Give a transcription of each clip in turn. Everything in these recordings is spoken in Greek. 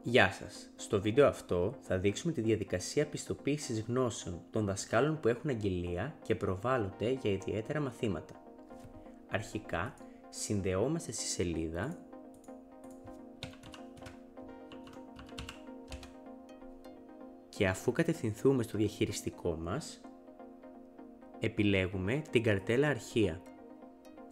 Γεια σας! Στο βίντεο αυτό θα δείξουμε τη διαδικασία πιστοποίησης γνώσεων των δασκάλων που έχουν αγγελία και προβάλλονται για ιδιαίτερα μαθήματα. Αρχικά, συνδεόμαστε στη σελίδα και αφού κατευθυνθούμε στο διαχειριστικό μας, επιλέγουμε την καρτέλα αρχεία.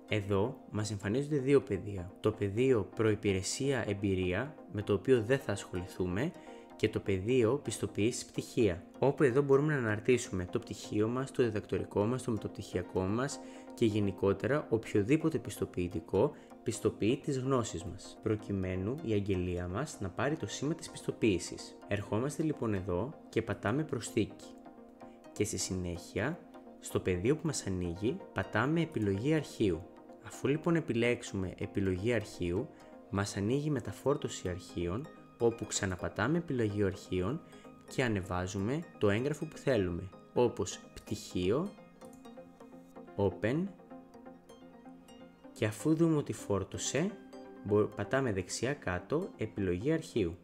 Εδώ μας εμφανίζονται δύο πεδία, το πεδίο προϋπηρεσία εμπειρία, με το οποίο δεν θα ασχοληθούμε, και το πεδίο πιστοποίησης πτυχία, όπου εδώ μπορούμε να αναρτήσουμε το πτυχίο μας, το διδακτορικό μας, το μεταπτυχιακό μας και γενικότερα οποιοδήποτε πιστοποιητικό πιστοποιεί τις γνώσεις μας, προκειμένου η αγγελία μας να πάρει το σήμα της πιστοποίησης. Ερχόμαστε λοιπόν εδώ και πατάμε προσθήκη και στη συνέχεια στο πεδίο που μας ανοίγει πατάμε επιλογή αρχείου. Αφού λοιπόν επιλέξουμε επιλογή αρχείου, μας ανοίγει μεταφόρτωση αρχείων, όπου ξαναπατάμε επιλογή αρχείων και ανεβάζουμε το έγγραφο που θέλουμε, όπως πτυχίο, open, και αφού δούμε ότι φόρτωσε, πατάμε δεξιά κάτω επιλογή αρχείου.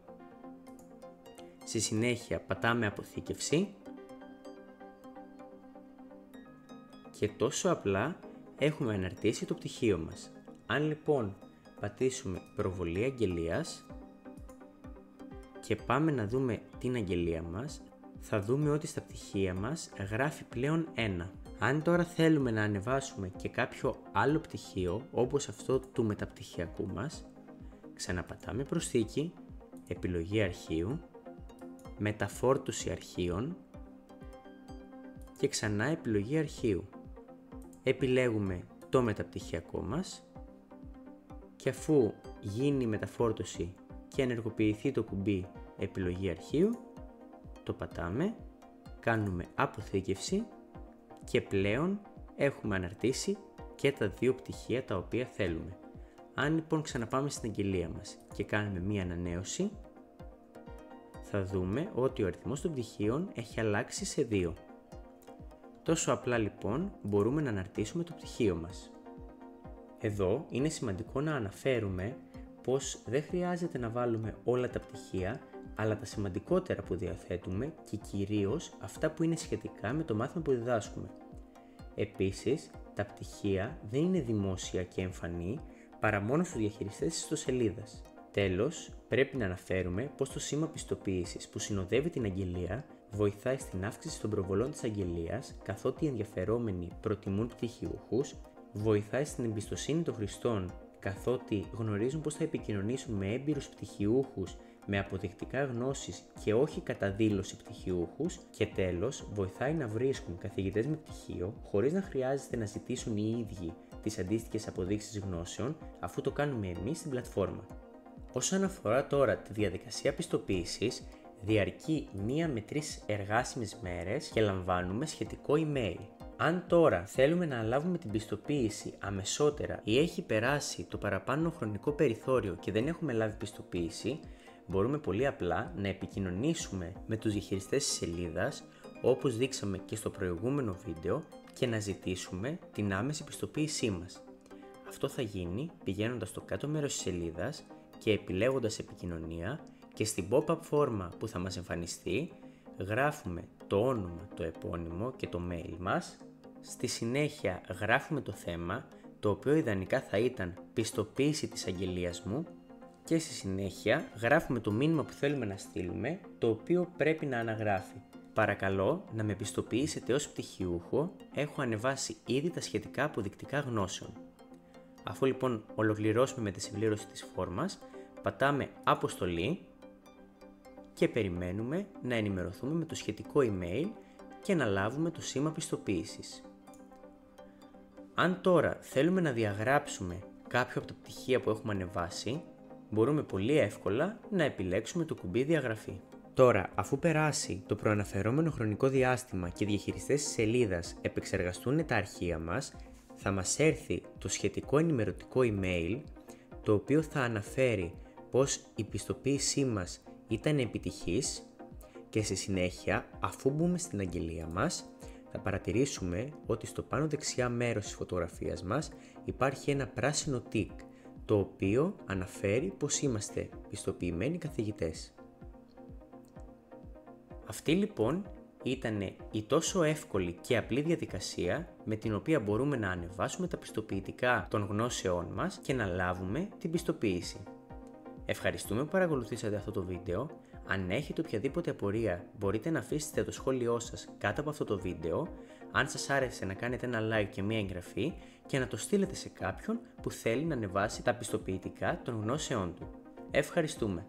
Στη συνέχεια πατάμε αποθήκευση και τόσο απλά έχουμε αναρτήσει το πτυχίο μας. Αν λοιπόν πατήσουμε προβολή αγγελίας και πάμε να δούμε την αγγελία μας, θα δούμε ότι στα πτυχία μας γράφει πλέον 1. Αν τώρα θέλουμε να ανεβάσουμε και κάποιο άλλο πτυχίο, όπως αυτό του μεταπτυχιακού μας, ξαναπατάμε προσθήκη, επιλογή αρχείου, μεταφόρτωση αρχείων και ξανά επιλογή αρχείου. Επιλέγουμε το μεταπτυχιακό μας και αφού γίνει η μεταφόρτωση και ενεργοποιηθεί το κουμπί επιλογή αρχείου, το πατάμε, κάνουμε αποθήκευση και πλέον έχουμε αναρτήσει και τα δύο πτυχία τα οποία θέλουμε. Αν λοιπόν ξαναπάμε στην αγγελία μας και κάνουμε μία ανανέωση, θα δούμε ότι ο αριθμός των πτυχίων έχει αλλάξει σε 2. Τόσο απλά λοιπόν μπορούμε να αναρτήσουμε το πτυχίο μας. Εδώ είναι σημαντικό να αναφέρουμε πως δεν χρειάζεται να βάλουμε όλα τα πτυχία, αλλά τα σημαντικότερα που διαθέτουμε και κυρίως αυτά που είναι σχετικά με το μάθημα που διδάσκουμε. Επίσης, τα πτυχία δεν είναι δημόσια και εμφανή παρά μόνο στους διαχειριστές της ιστοσελίδας. Τέλος, πρέπει να αναφέρουμε πως το σήμα πιστοποίησης που συνοδεύει την αγγελία βοηθάει στην αύξηση των προβολών της αγγελίας, καθότι οι ενδιαφερόμενοι προτιμούν πτυχιούχους, βοηθάει στην εμπιστοσύνη των χρηστών, καθότι γνωρίζουν πώς θα επικοινωνήσουν με έμπειρους πτυχιούχους με αποδεικτικά γνώσεις και όχι κατά δήλωση πτυχιούχους, και τέλος βοηθάει να βρίσκουν καθηγητές με πτυχίο χωρίς να χρειάζεται να ζητήσουν οι ίδιοι τις αντίστοιχες αποδείξεις γνώσεων, αφού το κάνουμε εμείς στην πλατφόρμα. Όσον αφορά τώρα τη διαδικασία πιστοποίησης, διαρκεί 1 με 3 εργάσιμες μέρες και λαμβάνουμε σχετικό email. Αν τώρα θέλουμε να λάβουμε την πιστοποίηση αμεσότερα ή έχει περάσει το παραπάνω χρονικό περιθώριο και δεν έχουμε λάβει πιστοποίηση, μπορούμε πολύ απλά να επικοινωνήσουμε με τους διαχειριστές της σελίδας, όπως δείξαμε και στο προηγούμενο βίντεο, και να ζητήσουμε την άμεση πιστοποίησή μας. Αυτό θα γίνει πηγαίνοντας στο κάτω μέρος της σελίδας και επιλέγοντας επικοινωνία, και στην pop-up φόρμα που θα μας εμφανιστεί γράφουμε το όνομα, το επώνυμο και το mail μας. Στη συνέχεια γράφουμε το θέμα, το οποίο ιδανικά θα ήταν πιστοποίηση της αγγελίας μου, και στη συνέχεια γράφουμε το μήνυμα που θέλουμε να στείλουμε, το οποίο πρέπει να αναγράφει: παρακαλώ να με πιστοποιήσετε ως πτυχιούχο, έχω ανεβάσει ήδη τα σχετικά αποδεικτικά γνώσεων. Αφού λοιπόν ολοκληρώσουμε με τη συμπλήρωση της φόρμας, πατάμε αποστολή και περιμένουμε να ενημερωθούμε με το σχετικό email και να λάβουμε το σήμα πιστοποίησης. Αν τώρα θέλουμε να διαγράψουμε κάποιο από τα πτυχία που έχουμε ανεβάσει, μπορούμε πολύ εύκολα να επιλέξουμε το κουμπί διαγραφή. Τώρα, αφού περάσει το προαναφερόμενο χρονικό διάστημα και οι διαχειριστές της σελίδας επεξεργαστούν τα αρχεία μας, θα μας έρθει το σχετικό ενημερωτικό email, το οποίο θα αναφέρει πως η πιστοποίησή μας ήταν επιτυχής, και στη συνέχεια, αφού μπούμε στην αγγελία μας, θα παρατηρήσουμε ότι στο πάνω δεξιά μέρος της φωτογραφίας μας υπάρχει ένα πράσινο τικ, το οποίο αναφέρει πως είμαστε πιστοποιημένοι καθηγητές. Αυτή λοιπόν ήταν η τόσο εύκολη και απλή διαδικασία με την οποία μπορούμε να ανεβάσουμε τα πιστοποιητικά των γνώσεών μας και να λάβουμε την πιστοποίηση. Ευχαριστούμε που παρακολουθήσατε αυτό το βίντεο. Αν έχετε οποιαδήποτε απορία, μπορείτε να αφήσετε το σχόλιο σας κάτω από αυτό το βίντεο. Αν σας άρεσε, να κάνετε ένα like και μια εγγραφή και να το στείλετε σε κάποιον που θέλει να ανεβάσει τα πιστοποιητικά των γνώσεών του. Ευχαριστούμε!